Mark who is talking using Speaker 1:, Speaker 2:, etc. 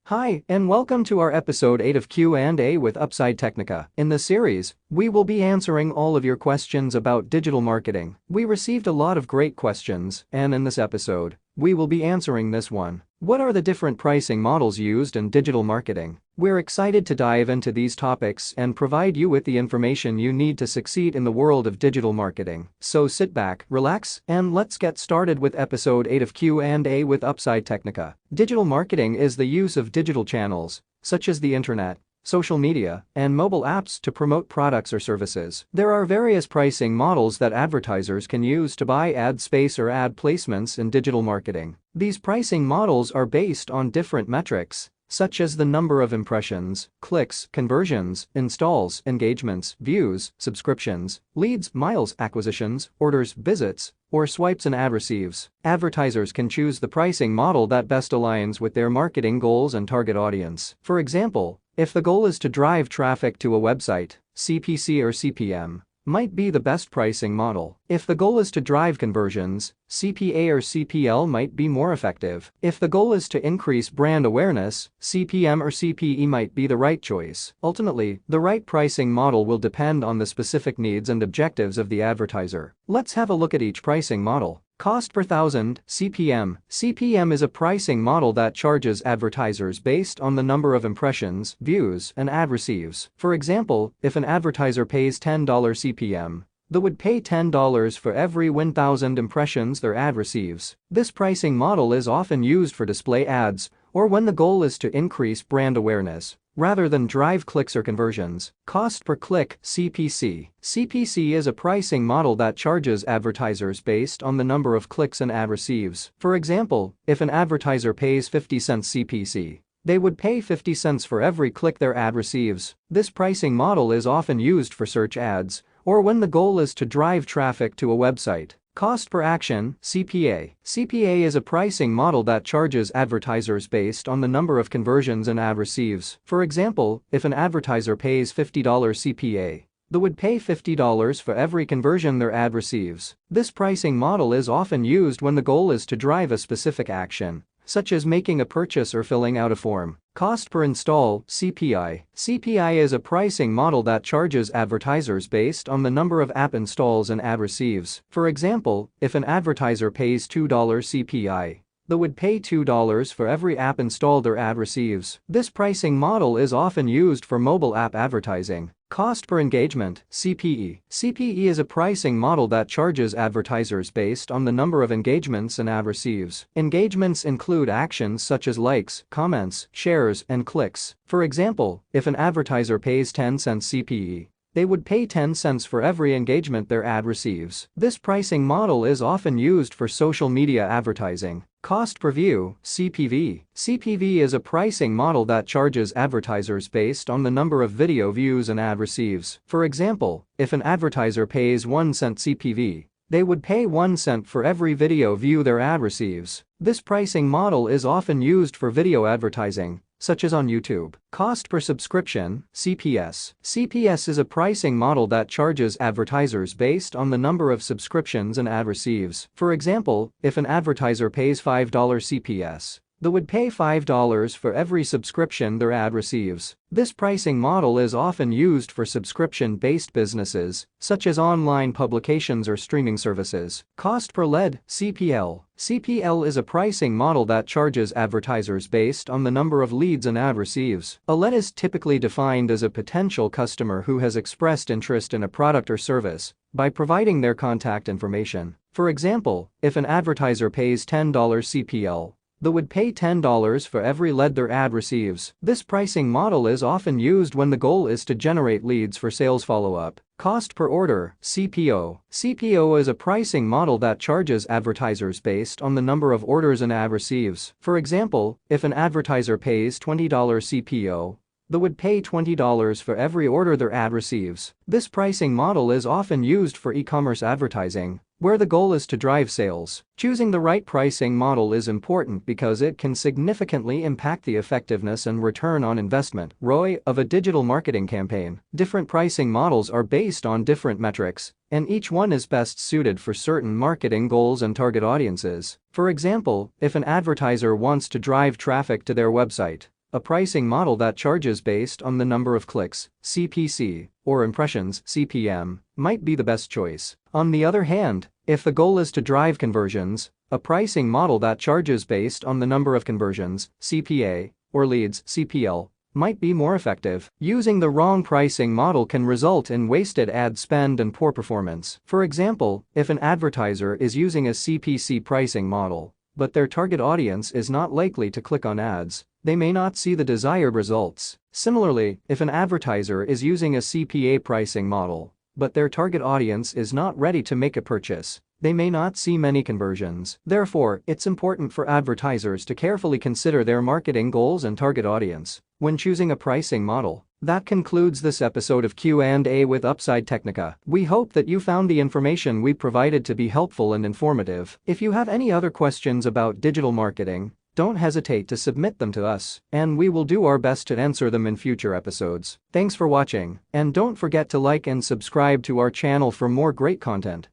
Speaker 1: Hi, and welcome to our episode 8 of Q&A with Upside Technica. In this series, we will be answering all of your questions about digital marketing. We received a lot of great questions, and in this episode, we will be answering this one. What are the different pricing models used in digital marketing? We're excited to dive into these topics and provide you with the information you need to succeed in the world of digital marketing. So sit back, relax, and let's get started with episode 8 of Q&A with Upside Technica. Digital marketing is the use of digital channels, such as the internet, social media, and mobile apps to promote products or services. There are various pricing models that advertisers can use to buy ad space or ad placements in digital marketing. These pricing models are based on different metrics, such as the number of impressions, clicks, conversions, installs, engagements, views, subscriptions, leads, miles, acquisitions, orders, visits, or swipes and ad receives. Advertisers can choose the pricing model that best aligns with their marketing goals and target audience. For example, if the goal is to drive traffic to a website, CPC or CPM might be the best pricing model. If the goal is to drive conversions, CPA or CPL might be more effective. If the goal is to increase brand awareness, CPM or CPE might be the right choice. Ultimately, the right pricing model will depend on the specific needs and objectives of the advertiser. Let's have a look at each pricing model. Cost per thousand, CPM. CPM is a pricing model that charges advertisers based on the number of impressions, views, and ad receives. For example, if an advertiser pays $10 CPM, they would pay $10 for every 1,000 impressions their ad receives. This pricing model is often used for display ads or when the goal is to increase brand awareness, rather than drive clicks or conversions. Cost per click, CPC. CPC is a pricing model that charges advertisers based on the number of clicks an ad receives. For example, if an advertiser pays 50 cents CPC, they would pay 50 cents for every click their ad receives. This pricing model is often used for search ads or when the goal is to drive traffic to a website. Cost per action, CPA. CPA is a pricing model that charges advertisers based on the number of conversions an ad receives. For example, if an advertiser pays $50 CPA, they would pay $50 for every conversion their ad receives. This pricing model is often used when the goal is to drive a specific action, such as making a purchase or filling out a form. Cost per install, CPI. CPI is a pricing model that charges advertisers based on the number of app installs an ad receives. For example, if an advertiser pays $2 CPI, they would pay $2 for every app installed their ad receives. This pricing model is often used for mobile app advertising. Cost per engagement, CPE. CPE is a pricing model that charges advertisers based on the number of engagements an ad receives. Engagements include actions such as likes, comments, shares, and clicks. For example, if an advertiser pays 10 cents CPE, they would pay 10 cents for every engagement their ad receives. This pricing model is often used for social media advertising. Cost per view, CPV. CPV is a pricing model that charges advertisers based on the number of video views an ad receives. For example, if an advertiser pays 1 cent CPV, they would pay 1 cent for every video view their ad receives. This pricing model is often used for video advertising, such as on YouTube. Cost per subscription, CPS. CPS is a pricing model that charges advertisers based on the number of subscriptions an ad receives. For example, if an advertiser pays $5 CPS, they would pay $5 for every subscription their ad receives. This pricing model is often used for subscription-based businesses, such as online publications or streaming services. Cost per lead, CPL. CPL is a pricing model that charges advertisers based on the number of leads an ad receives. A lead is typically defined as a potential customer who has expressed interest in a product or service by providing their contact information. For example, if an advertiser pays $10 CPL, they would pay $10 for every lead their ad receives. This pricing model is often used when the goal is to generate leads for sales follow-up. Cost per order, CPO. CPO is a pricing model that charges advertisers based on the number of orders an ad receives. For example, if an advertiser pays $20 CPO, they would pay $20 for every order their ad receives. This pricing model is often used for e-commerce advertising, where the goal is to drive sales. Choosing the right pricing model is important because it can significantly impact the effectiveness and return on investment (ROI) of a digital marketing campaign. Different pricing models are based on different metrics, and each one is best suited for certain marketing goals and target audiences. For example, if an advertiser wants to drive traffic to their website, a pricing model that charges based on the number of clicks, CPC, or impressions, CPM, might be the best choice. On the other hand, if the goal is to drive conversions, a pricing model that charges based on the number of conversions, CPA, or leads, CPL, might be more effective. Using the wrong pricing model can result in wasted ad spend and poor performance. For example, if an advertiser is using a CPC pricing model, but their target audience is not likely to click on ads, they may not see the desired results. Similarly, if an advertiser is using a CPA pricing model, but their target audience is not ready to make a purchase, they may not see many conversions. Therefore, it's important for advertisers to carefully consider their marketing goals and target audience when choosing a pricing model. That concludes this episode of Q&A with Upside Technica. We hope that you found the information we provided to be helpful and informative. If you have any other questions about digital marketing, don't hesitate to submit them to us, and we will do our best to answer them in future episodes. Thanks for watching, and don't forget to like and subscribe to our channel for more great content.